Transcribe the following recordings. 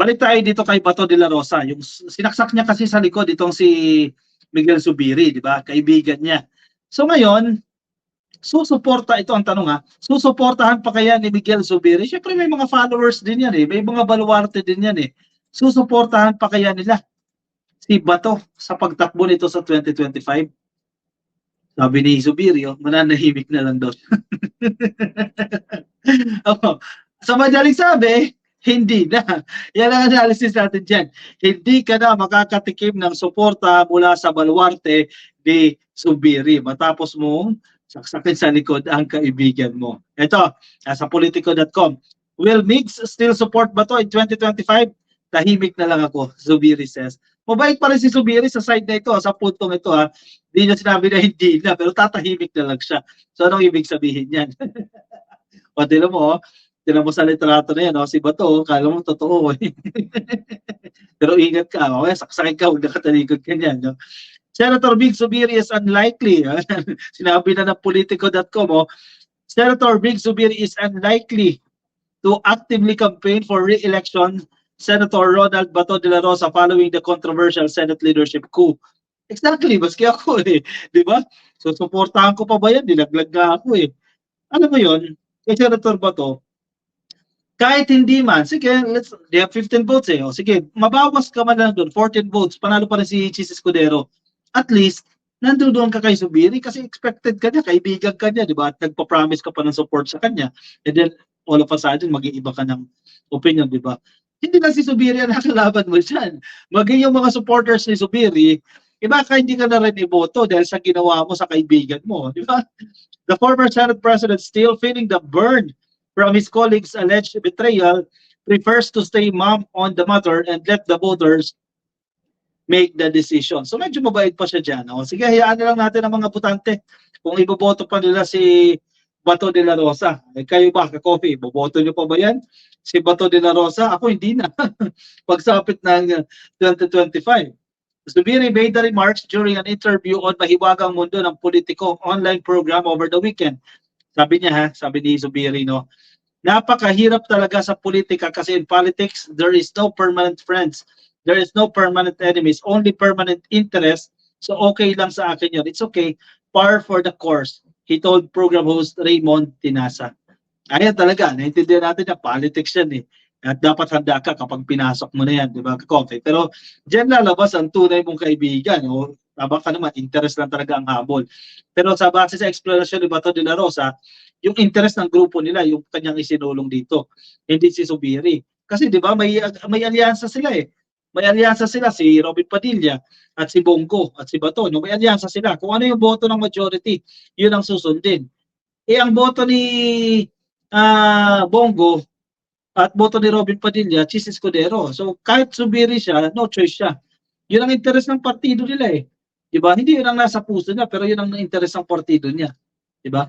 Balik tayo dito kay Bato de la Rosa. Yung sinaksak niya kasi sa likod itong si Miguel Zubiri, di ba? Kaibigan niya. So ngayon, susuporta, ito ang tanong ha, susuportahan pa kaya ni Miguel Zubiri? Siyempre may mga followers din yan eh, may mga baluarte din yan eh. Susuportahan pa kaya nila si Bato sa pagtakbo nito sa 2025? Sabi ni Zubiri, mananahimik na lang daw. Oh, sa madaling sabi, hindi na. Yan ang analysis natin dyan. Hindi ka na makakatikim ng suporta mula sa baluarte ni Zubiri matapos mong saksakin sa likod ang kaibigan mo. Ito, sa politico.com. Will Migs still support ba to in 2025? Tahimik na lang ako, Zubiri says. Mabait pa rin si Zubiri sa side na ito, sa puntong ito ha. Hindi niya sinabi na hindi na, pero tatahimik na lang siya. So anong ibig sabihin yan? O, tinan mo sa litrato na yan, si Bato, kala mo totoo. Pero ingat ka, saksakin ka, huwag nakatalikod ka niyan. No? Senator Big Zubiri is unlikely. Sinabi na ng politico.com, Senator Big Zubiri is unlikely to actively campaign for re-election Senator Ronald Bato de la Rosa following the controversial Senate leadership coup. Exactly, maski ako eh. Di ba? So, supportahan ko pa ba yan? Dilaglag na ako eh. Alam mo yun, kay Senator Bato, kahit hindi man, sige, they have 15 votes eh. O, sige, mabawas ka man lang doon, 14 votes, panalo pa rin si Chis Escudero. At least, nandoon ka kay Zubiri kasi expected ka niya, kaibigan ka niya, di ba? At nagpa-promise ka pa ng support sa kanya. And then, all of a sudden, mag-iiba ka ng opinion, di ba? Hindi lang si Zubiri ang nakalaban mo dyan. Maging yung mga supporters ni Zubiri, baka hindi ka na rin iboto dahil sa ginawa mo sa kaibigan mo, di ba? The former Senate President, still feeling the burn from his colleagues' alleged betrayal, prefers to stay mum on the matter and let the voters make the decision. So medyo mabait pa siya dyan. O, sige, hayaan na lang natin ang mga botante. Kung iboboto pa nila si Bato de la Rosa. Eh, kayo ba, ka-coffee, boboto nyo pa ba yan? Si Bato de la Rosa? Ako hindi na. Pagsapit ng 2025. Zubiri made the remarks during an interview on Mahiwagang Mundo ng Politico online program over the weekend. Sabi niya sabi ni Zubiri, no, napakahirap talaga sa politika kasi in politics, there is no permanent friends. There is no permanent enemies, only permanent interest. So okay lang sa akin yun. It's okay. Par for the course, he told program host Raymond Tinasa. Ayan talaga, naintindihan natin na politics yan eh. At dapat handa ka kapag pinasok mo na yan, di ba, ka-coffee. Pero dyan lalabas ang tunay mong kaibigan. O, tama ka naman, interest lang talaga ang habol. Pero sa base sa explanation ni Bato de la Rosa, yung interest ng grupo nila, yung kanyang isinulong dito, hindi si Zubiri. Kasi di ba, may alyansa sila eh. May alyansa sila, si Robin Padilla at si Bongo at si Bato. No? May alyansa sila. Kung ano yung boto ng majority, yun ang susundin. Eh, ang boto ni Bongo at boto ni Robin Padilla, Chis Escudero. So kahit Zubiri siya, no choice siya. Yun ang interes ng partido nila eh. Diba? Hindi yun ang nasa puso niya, pero yun ang interes ng partido niya. Diba?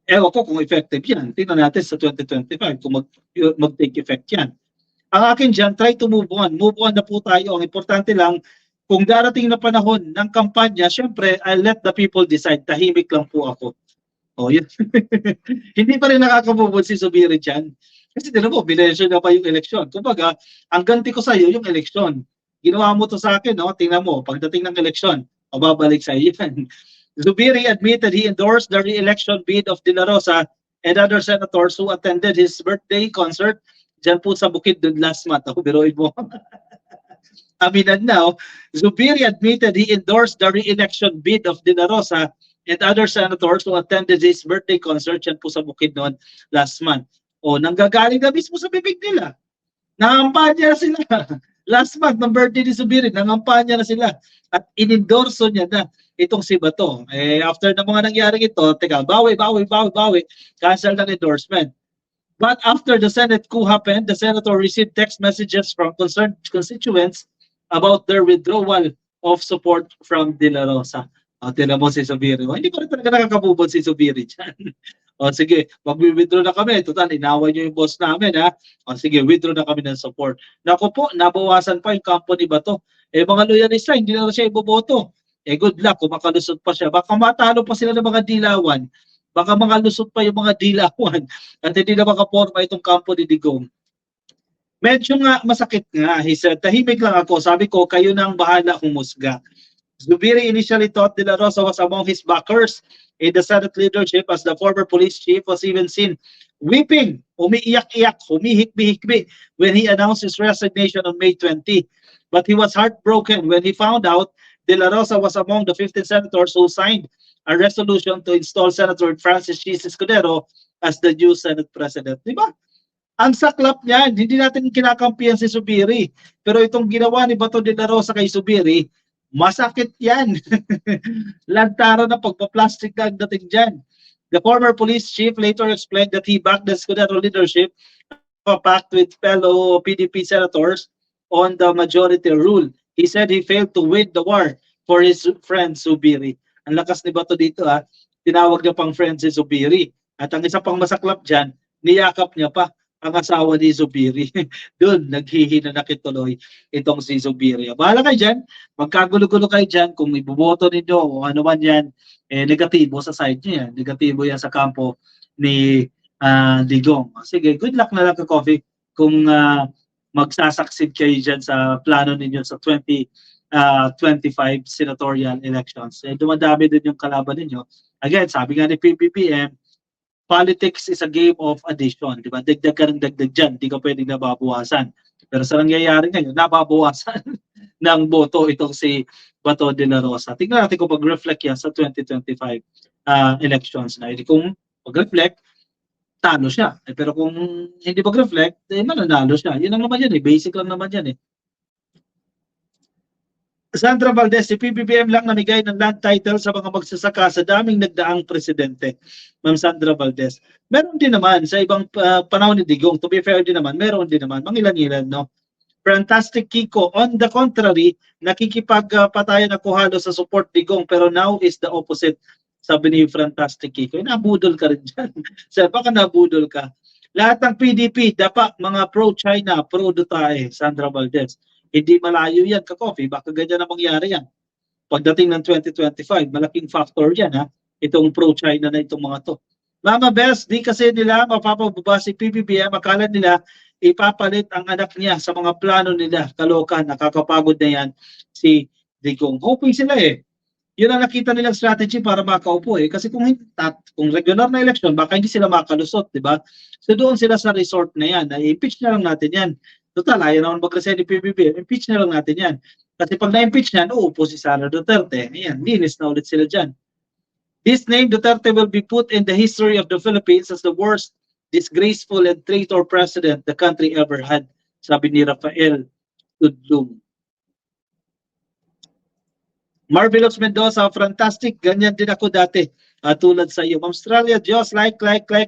Ewan ko kung effective yan. Tingnan natin sa 2025 kung mag-take effect yan. Ang akin dyan, try to move on. Move on na po tayo. Ang importante lang, kung darating na panahon ng kampanya, syempre, I'll let the people decide. Tahimik lang po ako. Oh, yun. Hindi pa rin nakaka-move on si Zubiri dyan. Kasi tinan mo, binensyon na pa yung eleksyon. Kumbaga, ang ganti ko sa iyo yung eleksyon. Ginawa mo to sa akin, no? Tingnan mo, pagdating ng eleksyon, o babalik sa iyo yan. Zubiri admitted he endorsed the re-election bid of De La Rosa and other senators who attended his birthday concert dyan po sa Bukidnon last month. Ako, biruin mo. Aminan now, Zubiri admitted he endorsed the re-election bid of De La Rosa and other senators who attended his birthday concert dyan po sa Bukidnon last month. O, nanggagaling na mismo sa bibig nila. Nangampanya na sila. Last month, ng birthday ni Zubiri, nangampanya na sila. At inendorso niya na itong si Bato. Eh, after na mga nangyaring ito, teka, bawi, cancel ng endorsement. But after the Senate coup happened, the senator received text messages from concerned constituents about their withdrawal of support from De La Rosa. O, tinan mo si Zubiri. Hindi pa rin talaga nakakabubod si Zubiri dyan. O sige, mag-withdraw na kami. Total, inaway nyo yung boss namin ha. O sige, withdraw na kami ng support. Naku po, nabawasan pa yung kampo ni Bato. Eh mga loyalista, hindi na siya iboboto. Eh good luck, kung makalusot pa siya. Baka matalo pa sila ng mga dilawan. Baka makalusot pa yung mga dilawan. At hindi na makaporma itong kampo ni Digong. Medyo nga masakit nga. He said, tahimik lang ako. Sabi ko, kayo na ang bahala humusga. Zubiri initially thought De La Rosa was among his backers in the Senate leadership as the former police chief was even seen weeping, umiiyak-iyak, humihikbi-hikbi when he announced his resignation on May 20. But he was heartbroken when he found out De La Rosa was among the 15 senators who signed a resolution to install Senator Francis Chis Escudero as the new Senate President. Di ba? Ang saklap niyan, hindi natin kinakampihan si Zubiri. Pero itong ginawa ni Bato de la Rosa kay Zubiri, masakit yan. Lantaran na pagpa-plastic na ang dating dyan. The former police chief later explained that he backed the Escudero leadership a pact with fellow PDP senators on the majority rule. He said he failed to win the war for his friend Zubiri. Ang lakas ni Bato dito tinawag niya pang friend si Zubiri. At ang isa pang masaklap dyan, niyakap niya pa ang asawa ni Zubiri. Doon, naghihinanakit tuloy itong si Zubiri. Bahala kayo dyan, magkagulo-gulo kayo dyan, kung iboboto ninyo o ano man yan, negatibo sa side nyo yan. Negatibo yan sa kampo ni Digong. Sige, good luck na lang ka Coffee kung magsasucceed kayo dyan sa plano ninyo sa 2025 senatorial elections. Dumadami din yung kalaban ninyo. Again, sabi nga ni PBBM, politics is a game of addition, di ba? Dagdag ka ng dagdag dyan, di ka pwedeng nababawasan. Pero sa nangyayari ngayon, nababawasan ng boto itong si Bato de la Rosa. Tingnan natin kung mag-reflect yan sa 2025 elections na. Kung mag-reflect, talo siya. Pero kung hindi mag-reflect, mananalo siya. Yun lang naman yan basic lang naman yan Sandra Valdez, si PBBM lang namigay ng land title sa mga magsasaka sa daming nagdaang presidente. Ma'am Sandra Valdez. Meron din naman sa ibang panahon ni Digong. To be fair din naman, meron din naman. Mangilan-ilan, no? Fantastic Kiko. On the contrary, nakikipagpatayan ako halos sa support Digong pero now is the opposite. Sabi ni Fantastic Kiko. Nabudol ka rin dyan. Sabi, baka nabudol ka. Lahat ng PDP, dapat mga pro-China, pro-Duterte, Sandra Valdez. Hindi malayo yan ka-Coffee, baka ganyan na mangyari yan. Pagdating ng 2025, malaking factor yan itong pro-China na itong mga to. Mama Best, di kasi nila mapapababa si PBBM, akala nila ipapalit ang anak niya sa mga plano nila. Kaloka, nakakapagod na yan si Digong. Hoping sila Yun ang nakita nilang strategy para makaupo Kasi kung regular na election, baka hindi sila makalusot, di ba? So doon sila sa resort na yan. I-impeach na lang natin yan. Total, ayaw naman mag-resign ni PBB. Impeach na lang natin yan. Kasi pag na-impeach yan, uupo si Sara Duterte. Ayan, linis na ulit sila dyan. This name, Duterte, will be put in the history of the Philippines as the worst, disgraceful, and traitor president the country ever had, sabi ni Rafael Tudlum. Marvelous Mendoza, fantastic. Ganyan din ako dati. Tulad sa iyo. Ma'am Australia, Diyos, like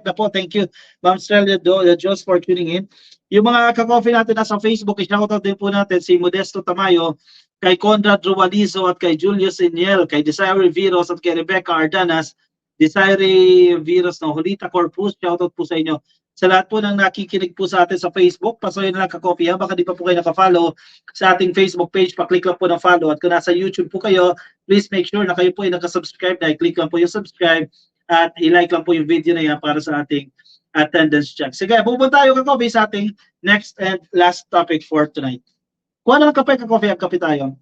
na po. Thank you, Ma'am Australia, Diyos, for tuning in. Yung mga ka-coffee natin nasa Facebook, i-shoutout din po natin si Modesto Tamayo, kay Conrad Rualizo at kay Julius Iniel, kay Desiree Viros at kay Rebecca Ardanas. Desiree Viros ng Holita Corpus, shoutout po sa inyo. Sa lahat po ng nakikinig po sa atin sa Facebook, pasukin na lang ka-coffee baka di pa po kayo naka-follow sa ating Facebook page, pa-click lang po ng follow. At kung nasa YouTube po kayo, please make sure na kayo po ay naka-subscribe na i-click lang po yung subscribe at i-like lang po yung video na yan para sa ating attendance check. Sige, pupunta tayo ka-coffee sa ating next and last topic for tonight. Kung ano ng kape ka-coffee, ang kape tayo.